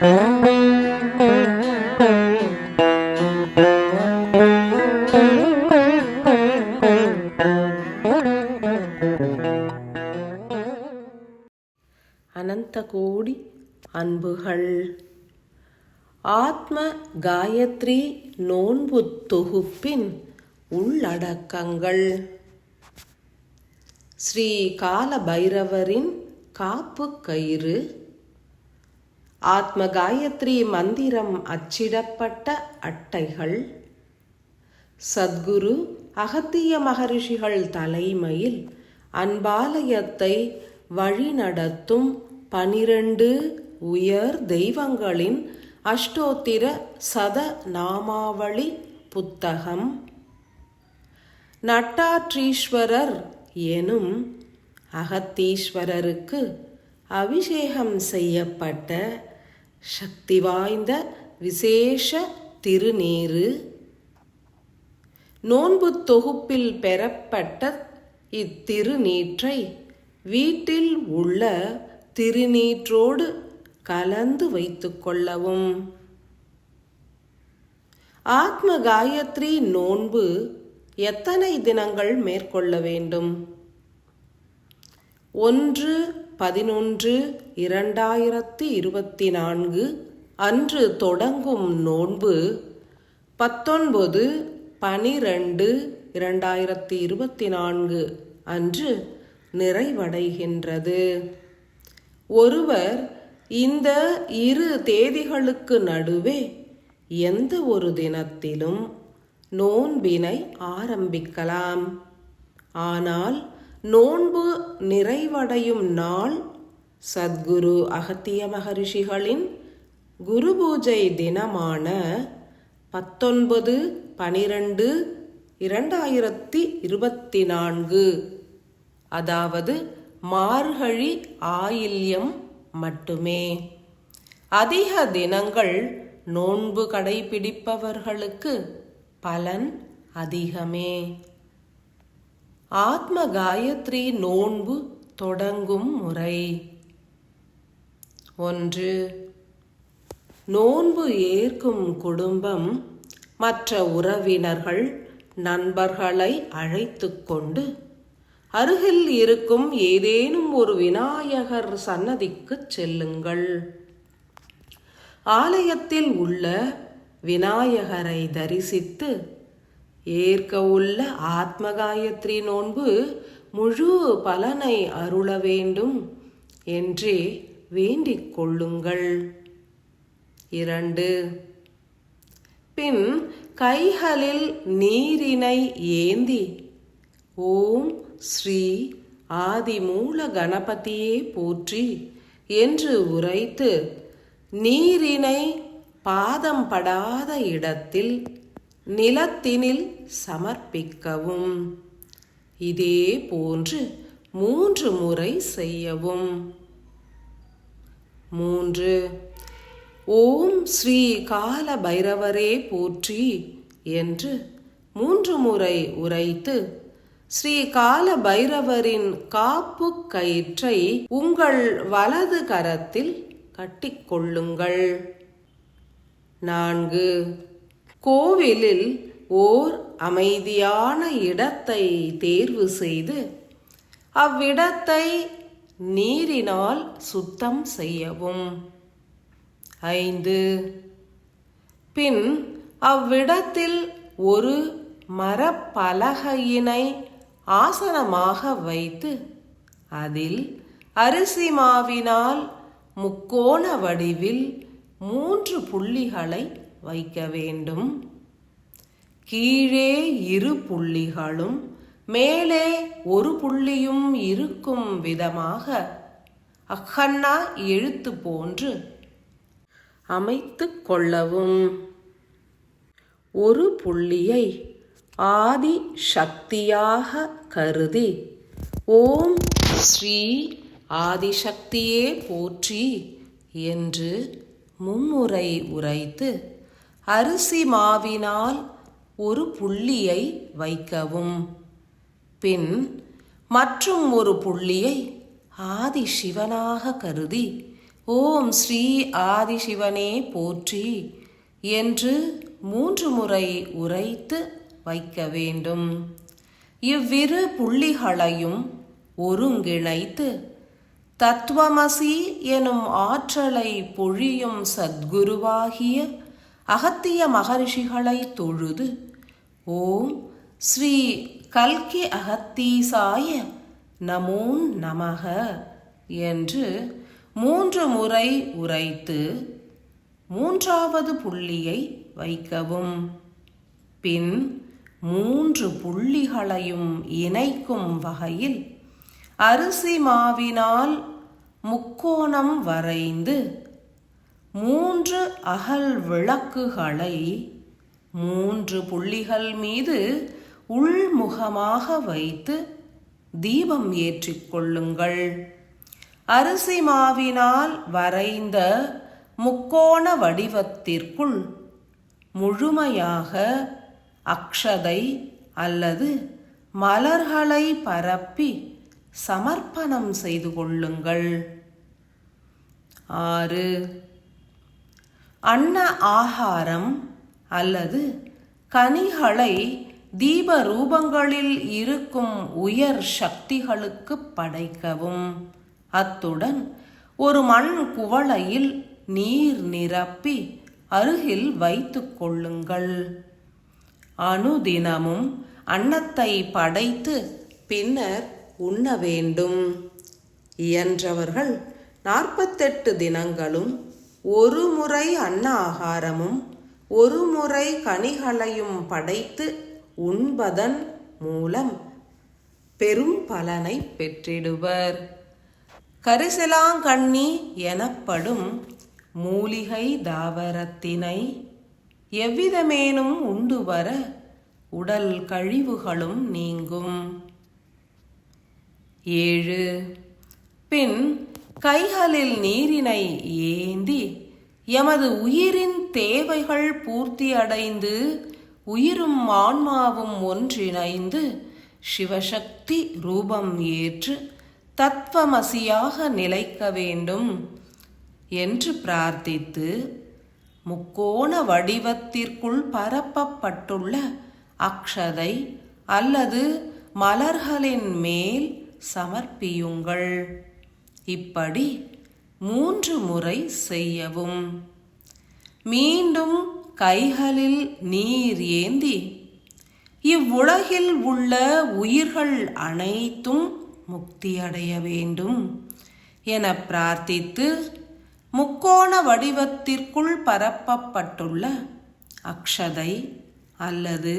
அனந்த கோடி அன்புகள். ஆத்ம காயத்ரி நோன்பு தொகுப்பின் உள்ளடக்கங்கள். ஸ்ரீ கால பைரவரின் காப்பு கயிறு, ஆத்ம காயத்ரி மந்திரம் அச்சிடப்பட்ட அட்டைகள், சத்குரு அகத்திய மகரிஷிகள் தலைமையில் அன்பாலயத்தை வழிநடத்தும் 12 உயர் தெய்வங்களின் அஷ்டோத்திர சத நாமாவளி புத்தகம், நட்டாற்றீஸ்வரர் எனும் அகத்தீஸ்வரருக்கு அபிஷேகம் செய்யப்பட்ட சக்தி வாய்ந்த விசேஷ திருநீறு, நோன்பு தொகுப்பில் பெறப்பட்ட இத்திருநீற்றை வீட்டில் உள்ள திருநீற்றோடு கலந்து வைத்துக் கொள்ளவும். ஆத்ம காயத்ரி நோன்பு எத்தனை தினங்கள் மேற்கொள்ள வேண்டும்? 1/11/2024 அன்று தொடங்கும் நோன்பு 19/12/2024 அன்று நிறைவடைகின்றது. ஒருவர் இந்த 2 தேதிகளுக்கு நடுவே எந்த ஒரு தினத்திலும் நோன்பினை ஆரம்பிக்கலாம். ஆனால் நோன்பு நிறைவடையும் நாள் சத்குரு அகத்திய மகரிஷிகளின் குரு பூஜை தினமான 19/12/2024, அதாவது மார்கழி ஆயில்யம் மட்டுமே. அதிக தினங்கள் நோன்பு கடைபிடிப்பவர்களுக்கு பலன் அதிகமே. ஆத்ம காயத்ரி நோன்பு தொடங்கும் முறை. 1. நோன்பு ஏற்கும் குடும்பம் மற்ற உறவினர்கள் நண்பர்களை அழைத்து கொண்டு அருகில் இருக்கும் ஏதேனும் ஒரு விநாயகர் சன்னதிக்கு செல்லுங்கள். ஆலயத்தில் உள்ள விநாயகரை தரிசித்து ஏற்க உள்ள ஆத்ம காயத்ரி நோன்பு முழு பலனை அருள வேண்டும் என்றே வேண்டிக் கொள்ளுங்கள். 2. பின் கைகளில் நீரினை ஏந்தி ஓம் ஸ்ரீ ஆதிமூல கணபதியே போற்றி என்று உரைத்து நீரினை பாதம் படாத இடத்தில் நிலத்தினில் சமர்ப்பிக்கவும். இதே போன்று 3 முறை செய்யவும். 3. ஓம் ஸ்ரீ கால பைரவரே போற்றி என்று 3 முறை உரைத்து ஸ்ரீ கால பைரவரின் காப்பு கயிற்றை உங்கள் வலது கரத்தில் கட்டிக்கொள்ளுங்கள். 4. கோவிலில் ஓர் அமைதியான இடத்தை தேர்வு செய்து அவ்விடத்தை நீரினால் சுத்தம் செய்யவும். 5. பின் அவ்விடத்தில் ஒரு மரப்பலகையினை ஆசனமாக வைத்து அதில் அரிசி மாவினால் முக்கோண வடிவில் 3 புள்ளிகளை வைக்க வேண்டும். கீழே 2 புள்ளிகளும் மேலே 1 புள்ளியும் இருக்கும் விதமாக அக்கண்ணா எழுத்து போன்று அமைத்து கொள்ளவும். 1 புள்ளியை ஆதி சக்தியாக கருதி ஓம் ஸ்ரீ ஆதிசக்தியே போற்றி என்று 3 முறை உரைத்து அரிசி மாவினால் 1 புள்ளியை வைக்கவும். பின் மற்றும் 1 புள்ளியை ஆதி சிவனாக கருதி ஓம் ஸ்ரீ ஆதிசிவனே போற்றி என்று 3 முறை உரைத்து வைக்க வேண்டும். இவ்விரு புள்ளிகளையும் ஒருங்கிணைத்து தத்துவமசி எனும் ஆற்றலை பொழியும் சத்குருவாகிய அகத்திய மகரிஷிகளை தொழுது ஓம் ஸ்ரீ கல்கி அகத்தீசாய நமோ நமக என்று 3 முறை உரைத்து 3வது புள்ளியை வைக்கவும். பின் 3 புள்ளிகளையும் இணைக்கும் வகையில் அரிசி மாவினால் முக்கோணம் வரைந்து 3 அகல் விளக்குகளை 3 புள்ளிகள் மீது உள்முகமாக வைத்து தீபம் ஏற்றிக்கொள்ளுங்கள். அரிசி மாவினால் வரைந்த முக்கோண வடிவத்திற்குள் முழுமையாக அக்ஷதை அல்லது மலர்களை பரப்பி சமர்ப்பணம் செய்து கொள்ளுங்கள். 6. அன்ன ஆகாரம் அல்லது கனிகளை தீப ரூபங்களில் இருக்கும் உயர் சக்திகளுக்கு படைக்கவும். அத்துடன் ஒரு மண் குவளையில் நீர் நிரப்பி அருகில் வைத்துக் கொள்ளுங்கள். அனுதினமும் அன்னத்தை படைத்து பின்னர் உண்ண வேண்டும். இயன்றவர்கள் 48 தினங்களும் ஒரு முறை அன்ன ஆகாரமும் ஒரு முறை கனிகளையும் படைத்து உண்பதன் மூலம் பெரும் பலனை பெற்றிடுவர். கரிசலாங்கண்ணி எனப்படும் மூலிகை தாவரத்தினை எவ்விதமேனும் உண்டு வர உடல் கழிவுகளும் நீங்கும். 7. பின் கைகளில் நீரினை ஏந்தி எமது உயிரின் தேவைகள் பூர்த்தியடைந்து உயிரும் ஆன்மாவும் ஒன்றிணைந்து சிவசக்தி ரூபம் ஏற்று தத்துவமசியாக நிலைக்க வேண்டும் என்று பிரார்த்தித்து முக்கோண வடிவத்திற்குள் பரப்பப்பட்டுள்ள அக்ஷதை அல்லது மலர்களின் மேல் சமர்ப்பியுங்கள். இப்படி 3 முறை செய்யவும். மீண்டும் கைகளில் நீர் ஏந்தி இவ்வுலகில் உள்ள உயிர்கள் அனைத்தும் முக்தியடைய வேண்டும் என பிரார்த்தித்து முக்கோண வடிவத்திற்குள் பரப்பப்பட்டுள்ள அக்ஷதை அல்லது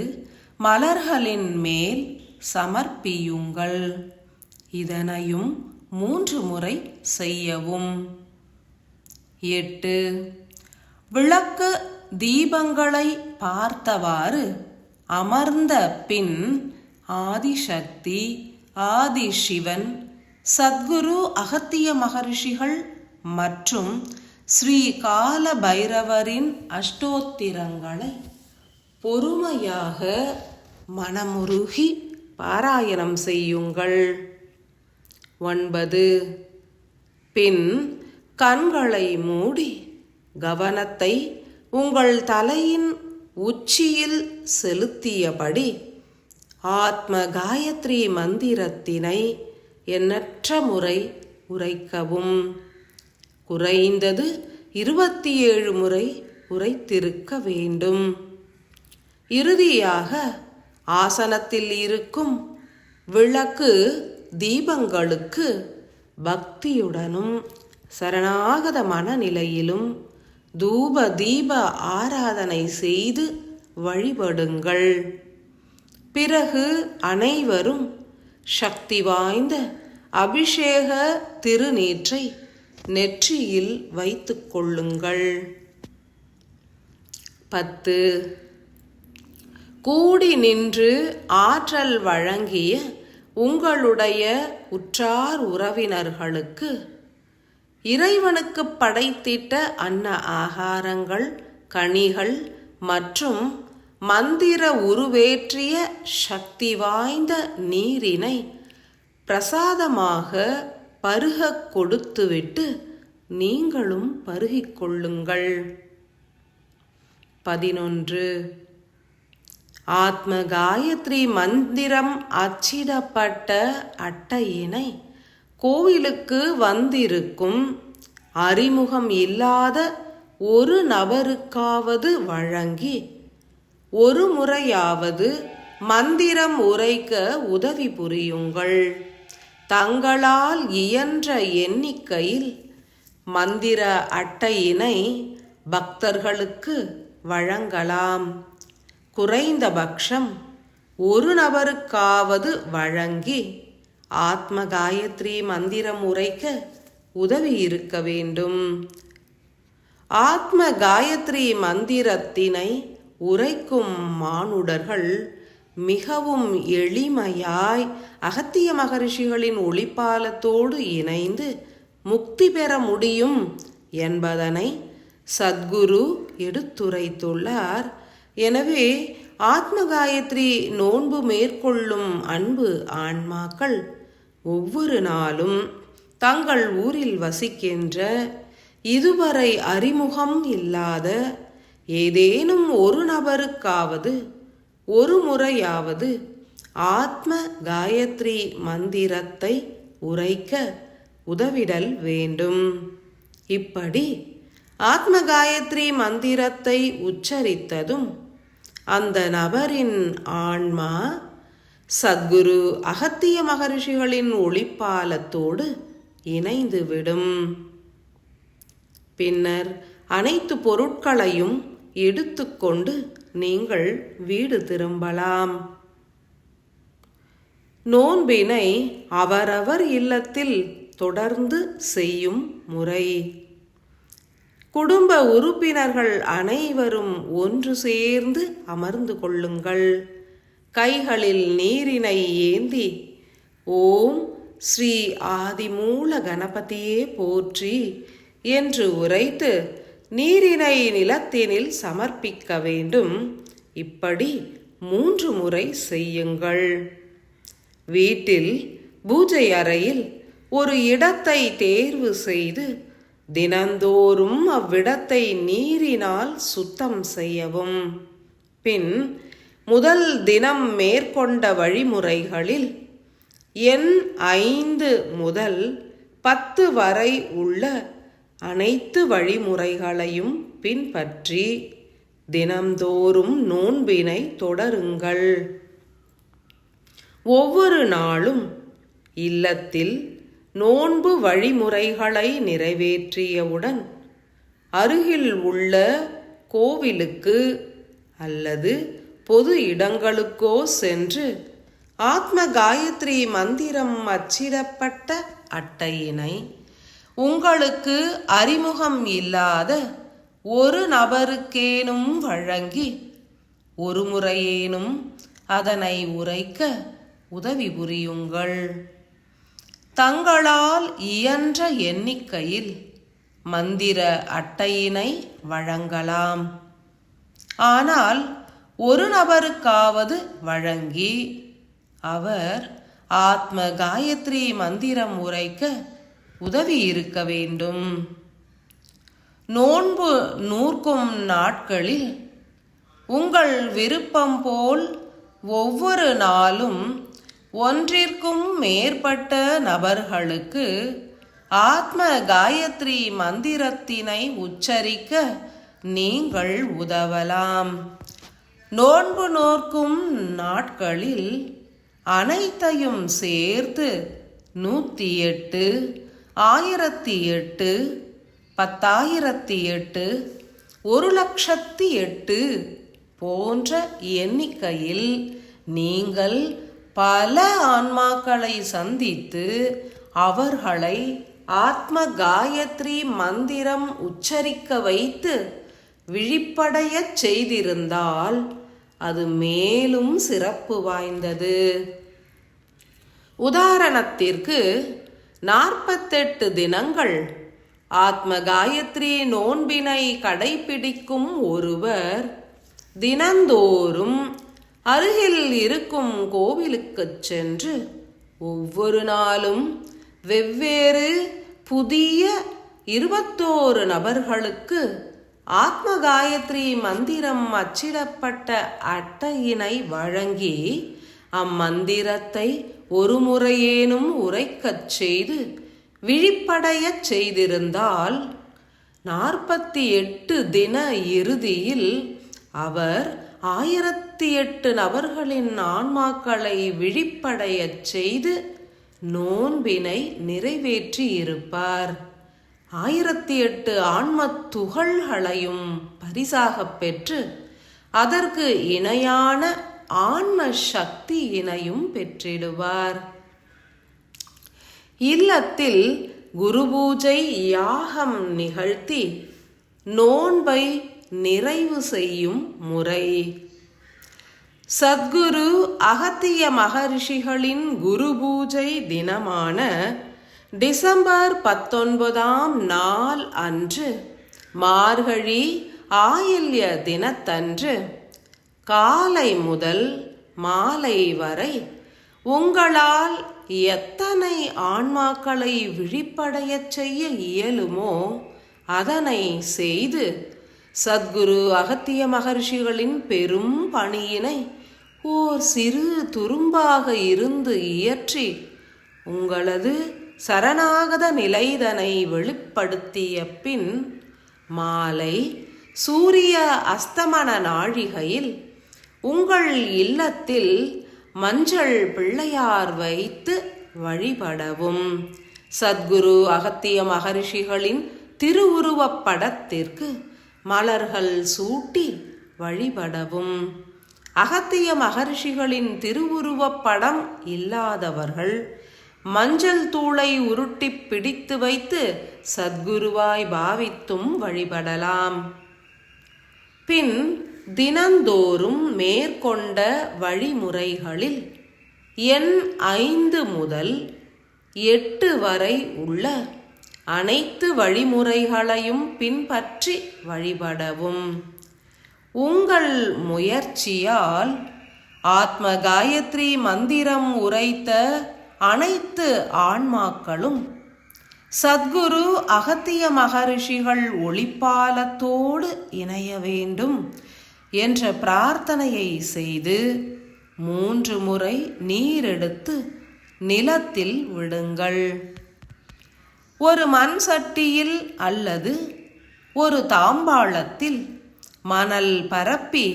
மலர்களின் மேல் சமர்ப்பியுங்கள். இதனையும் 3 முறை செய்யவும். 8. விளக்கு தீபங்களை பார்த்தவாறு அமர்ந்த பின் ஆதிசக்தி, ஆதிசிவன், சத்குரு அகத்திய மகரிஷிகள் மற்றும் ஸ்ரீ கால பைரவரின் அஷ்டோத்திரங்களை பொறுமையாக மனமுருகி பாராயணம் செய்யுங்கள். 9. பின் கண்களை மூடி கவனத்தை உங்கள் தலையின் உச்சியில் செலுத்தியபடி ஆத்ம காயத்ரி மந்திரத்தினை எண்ணற்ற முறை உரைக்கவும். குறைந்தது 27 முறை உரைத்திருக்க வேண்டும். இறுதியாக ஆசனத்தில் இருக்கும் விளக்கு தீபங்களுக்கு பக்தியுடனும் சரணாகத மனநிலையிலும் தூப தீப ஆராதனை செய்து வழிபடுங்கள். பிறகு அனைவரும் சக்தி வாய்ந்த அபிஷேக திருநீற்றை நெற்றியில் வைத்துக் கொள்ளுங்கள். 10. கூடி நின்று ஆற்றல் வழங்கிய உங்களுடைய உற்றார் உறவினர்களுக்கு இறைவனுக்கு படைத்திட்ட அன்ன ஆகாரங்கள், கனிகள் மற்றும் மந்திர உருவேற்றிய சக்தி வாய்ந்த நீரினை பிரசாதமாக பருகக் கொடுத்துவிட்டு நீங்களும் பருகிக் கொள்ளுங்கள். 11. ஆத்ம காயத்ரி மந்திரம் அச்சிடப்பட்ட அட்டையினை கோவிலுக்கு வந்திருக்கும் அறிமுகம் இல்லாத ஒரு நபருக்காவது வழங்கி ஒரு முறையாவது மந்திரம் உரைக்க உதவி புரியுங்கள். தங்களால் இயன்ற எண்ணிக்கையில் மந்திர அட்டையினை பக்தர்களுக்கு வழங்கலாம். குறைந்தபட்சம் ஒரு நபருக்காவது வழங்கி ஆத்ம காயத்ரி மந்திரம் உரைக்க உதவி இருக்க வேண்டும். ஆத்ம காயத்ரி மந்திரத்தினை உரைக்கும் மானுடர்கள் மிகவும் எளிமையாய் அகத்திய மகரிஷிகளின் ஒளிப்பாலத்தோடு இணைந்து முக்தி பெற முடியும் என்பதனை சத்குரு எடுத்துரைத்துள்ளார். எனவே ஆத்ம காயத்ரி நோன்பு மேற்கொள்ளும் அன்பு ஆன்மாக்கள் ஒவ்வொரு நாளும் தங்கள் ஊரில் வசிக்கின்ற இதுவரை அறிமுகம் இல்லாத ஏதேனும் ஒரு நபருக்காவது ஒரு முறையாவது ஆத்ம காயத்ரி மந்திரத்தை உரைக்க உதவிடல் வேண்டும். இப்படி ஆத்ம காயத்ரி மந்திரத்தை உச்சரித்ததும் அந்த நபரின் ஆன்மா சத்குரு அகத்திய மகரிஷிகளின் ஒளிப்பாலத்தோடு இணைந்துவிடும். பின்னர் அனைத்து பொருட்களையும் எடுத்துக்கொண்டு நீங்கள் வீடு திரும்பலாம். நோன்பினை அவரவர் இல்லத்தில் தொடர்ந்து செய்யும் முறை. குடும்ப உறுப்பினர்கள் அனைவரும் ஒன்று சேர்ந்து அமர்ந்து கொள்ளுங்கள். கைகளில் நீரினை ஏந்தி ஓம் ஸ்ரீ ஆதிமூல கணபதியே போற்றி என்று உரைத்து நீரினை நிலத்தினில் சமர்ப்பிக்க வேண்டும். இப்படி 3 முறை செய்யுங்கள். வீட்டில் பூஜை அறையில் ஒரு இடத்தை தேர்வு செய்து தினந்தோறும் அவ்விடத்தை நீரினால் சுத்தம் செய்யவும். பின் முதல் தினம் மேற்கொண்ட வழிமுறைகளில் எண் 5 முதல் 10 வரை உள்ள அனைத்து வழிமுறைகளையும் பின்பற்றி தினந்தோறும் நோன்பினை தொடருங்கள். ஒவ்வொரு நாளும் இல்லத்தில் நோன்பு வழிமுறைகளை நிறைவேற்றியவுடன் அருகில் உள்ள கோவிலுக்கு அல்லது பொது இடங்களுக்கோ சென்று ஆத்ம காயத்ரி மந்திரம் அச்சிடப்பட்ட அட்டையினை உங்களுக்கு அறிமுகம் இல்லாத ஒரு நபருக்கேனும் வழங்கி ஒரு முறையேனும் அதனை உரைக்க உதவி புரியுங்கள். தங்களால் இயன்ற எண்ணிக்கையில் மந்திர அட்டையினை வழங்கலாம். ஆனால் ஒரு நபருக்காவது வழங்கி அவர் ஆத்ம காயத்ரி மந்திரம் உரைக்க உதவி இருக்க வேண்டும். நோன்பு நூற்கும் நாட்களில் உங்கள் விருப்பம் போல் ஒவ்வொரு நாளும் ஒன்றிற்கும் மேற்பட்ட நபர்களுக்கு ஆத்ம காயத்ரி மந்திரத்தினை உச்சரிக்க நீங்கள் உதவலாம். நோன்பு நோக்கும் நாட்களில் அனைத்தையும் சேர்த்து 108, 1008, 10,008, 1,08,008 போன்ற எண்ணிக்கையில் நீங்கள் பல ஆன்மாக்களை சந்தித்து அவர்களை ஆத்ம காயத்ரி மந்திரம் உச்சரிக்க வைத்து விழிப்படையச் செய்திருந்தால் அது மேலும் சிறப்பு வாய்ந்தது. உதாரணத்திற்கு 48 தினங்கள் ஆத்ம காயத்ரி நோன்பினை கடைபிடிக்கும் ஒருவர் தினந்தோறும் அருகில் இருக்கும் கோவிலுக்கு சென்று ஒவ்வொரு நாளும் வெவ்வேறு புதிய 21 நபர்களுக்கு ஆத்ம காயத்ரி மந்திரம் அச்சிடப்பட்ட அட்டையினை வழங்கி அம்மந்திரத்தை ஒரு முறையேனும் உரைக்கச் செய்து விழிப்படையச் செய்திருந்தால் 48 தின இறுதியில் அவர் 1008 நபர்களின் ஆன்மாக்களை விழிப்படையச் செய்து நோன்பினை நிறைவேற்றி இருப்பார். 1008 ஆன்மத் துகள்களையும் பரிசாகப் பெற்று அதற்கு இணையான ஆன்ம சக்தியினையும் பெற்றிடுவார். இல்லத்தில் குரு பூஜை யாகம் நிகழ்த்தி நோன்பை நிறைவு செய்யும் முறை. சத்குரு அகத்திய மகரிஷிகளின் குரு பூஜை தினமான டிசம்பர் 19ஆம் நாள் அன்று மார்கழி ஆயில்ய தினத்தன்று காலை முதல் மாலை வரை உங்களால் எத்தனை ஆன்மாக்களை விழிப்படையச் செய்ய இயலுமோ அதனை செய்து சத்குரு அகத்திய மகர்ஷிகளின் பெரும் பணியினை ஓர் சிறு துரும்பாக இருந்து இயற்றி உங்களது சரணாகத நிலைதனை வெளிப்படுத்திய பின் மாலை சூரிய அஸ்தமன நாழிகையில் உங்கள் இல்லத்தில் மஞ்சள் பிள்ளையார் வைத்து வழிபடவும். சத்குரு அகத்திய மகரிஷிகளின் திருவுருவப் படத்திற்கு மலர்கள் சூட்டி வழிபடவும். அகத்திய மகரிஷிகளின் திருவுருவப் படம் இல்லாதவர்கள் மஞ்சள் தூளை உருட்டி பிடித்து வைத்து சத்குருவாய் பாவித்தும் வழிபடலாம். பின் தினந்தோறும் மேற்கொண்ட வழிமுறைகளில் எண் 5 முதல் 8 வரை உள்ள அனைத்து வழிமுறைகளையும் பின்பற்றி வழிபடவும். உங்கள் முயற்சியால் ஆத்ம காயத்ரி மந்திரம் உரைத்த அனைத்து ஆன்மாக்களும் சத்குரு அகத்திய மகரிஷிகள் ஒளிப்பாலத்தோடு இணைய வேண்டும் என்ற பிரார்த்தனையை செய்து 3 முறை நீரெடுத்து நிலத்தில் விடுங்கள். ஒரு மண் சட்டியில் அல்லது ஒரு தாம்பாளத்தில் மணல் பரப்பி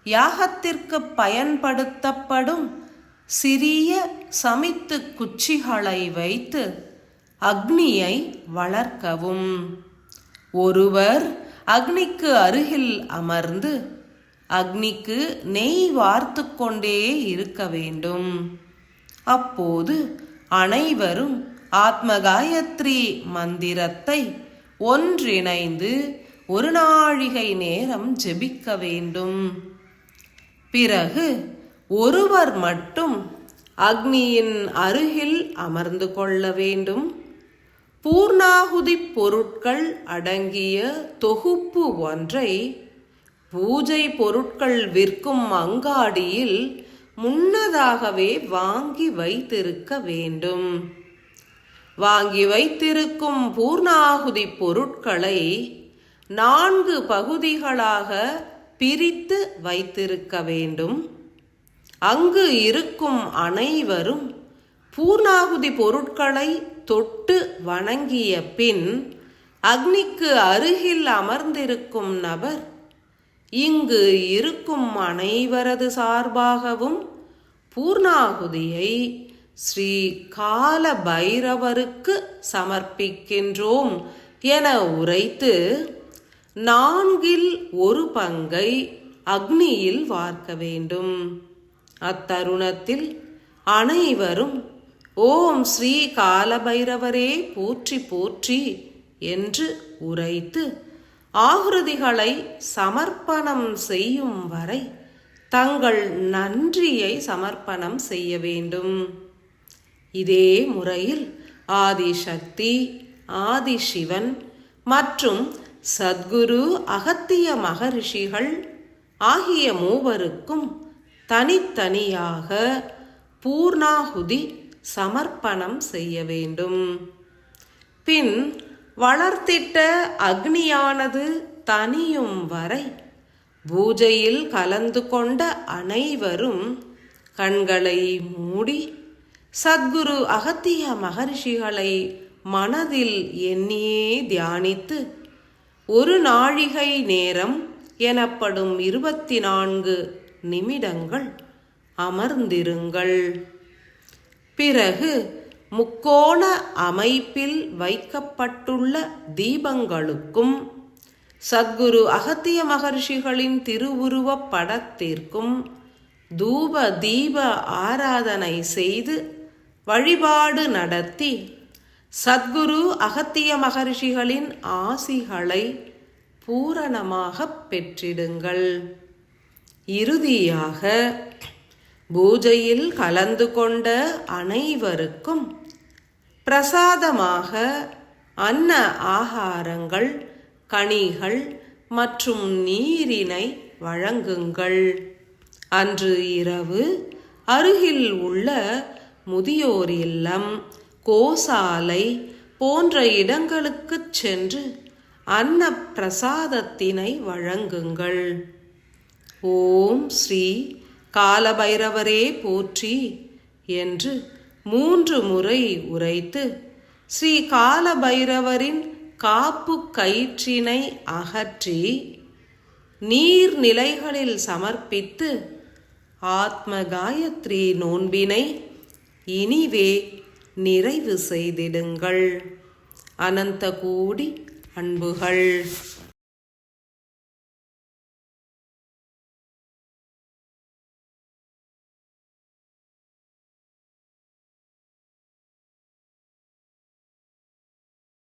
யாகத்திற்கு பயன்படுத்தப்படும் சிறிய சமித்து குச்சிகளை வைத்து அக்னியை வளர்க்கவும். ஒருவர் அக்னிக்கு அருகில் அமர்ந்து அக்னிக்கு நெய் வார்த்து கொண்டே இருக்க வேண்டும். அப்போது அனைவரும் ஆத்ம காயத்ரி மந்திரத்தை ஒன்றிணைந்து 1 நாழிகை நேரம் ஜெபிக்க வேண்டும். பிறகு ஒருவர் மட்டும் அக்னியின் அருகில் அமர்ந்து கொள்ள வேண்டும். பூர்ணாகுதி பொருட்கள் அடங்கிய தொகுப்பு ஒன்றை பூஜை பொருட்கள் விற்கும் அங்காடியில் முன்னதாகவே வாங்கி வைத்திருக்க வேண்டும். வாங்கி வைத்திருக்கும் பூர்ணாகுதி பொருட்களை 4 பகுதிகளாக பிரித்து வைத்திருக்க வேண்டும். அங்கு இருக்கும் அனைவரும் பூர்ணாகுதி பொருட்களை தொட்டு வணங்கிய பின் அக்னிக்கு அருகில் அமர்ந்திருக்கும் நபர் இங்கு இருக்கும் அனைவரது சார்பாகவும் பூர்ணாகுதியை ஸ்ரீ கால பைரவருக்கு சமர்ப்பிக்கின்றோம் என உரைத்து 1/4 பங்கை அக்னியில் வார்க்க வேண்டும். அத்தருணத்தில் அனைவரும் ஓம் ஸ்ரீ காலபைரவரே போற்றி போற்றி என்று உரைத்து ஆகுதிகளை சமர்ப்பணம் செய்யும் வரை தங்கள் நன்றியை சமர்ப்பணம் செய்ய வேண்டும். இதே முறையில் ஆதிசக்தி, ஆதிசிவன் மற்றும் சத்குரு அகத்திய மகரிஷிகள் ஆகிய மூவருக்கும் தனித்தனியாக பூர்ணாகுதி சமர்ப்பணம் செய்ய வேண்டும். பின் வளர்த்திட்ட அக்னியானது தனியும் வரை பூஜையில் கலந்து கொண்ட அனைவரும் கண்களை மூடி சத்குரு அகத்திய மகரிஷிகளை மனதில் எண்ணியே தியானித்து ஒரு நாழிகை நேரம் எனப்படும் 24 நிமிடங்கள் அமர்ந்திருங்கள். பிறகு முக்கோண அமைப்பில் வைக்கப்பட்டுள்ள தீபங்களுக்கும் சத்குரு அகத்திய மகர்ஷிகளின் திருவுருவப் படத்திற்கும் தூப தீப ஆராதனை செய்து வழிபாடு நடத்தி சத்குரு அகத்திய மகர்ஷிகளின் ஆசிகளை பூரணமாக பெற்றிடுங்கள். இறுதியாக பூஜையில் கலந்து கொண்ட அனைவருக்கும் பிரசாதமாக அன்ன ஆகாரங்கள், கனிகள் மற்றும் நீரினை வழங்குங்கள். அன்று இரவு அருகில் உள்ள முதியோர் இல்லம், கோசாலை போன்ற இடங்களுக்கு சென்று அன்ன பிரசாதத்தினை வழங்குங்கள். ஓம் ஸ்ரீ காலபைரவரே போற்றி என்று 3 முறை உரைத்து ஸ்ரீ காலபைரவரின் காப்பு கயிற்றினை அகற்றி நீர்நிலைகளில் சமர்ப்பித்து ஆத்ம காயத்ரி நோன்பினை இனிவே நிறைவு செய்திடுங்கள். அனந்த கோடி அன்புகள்.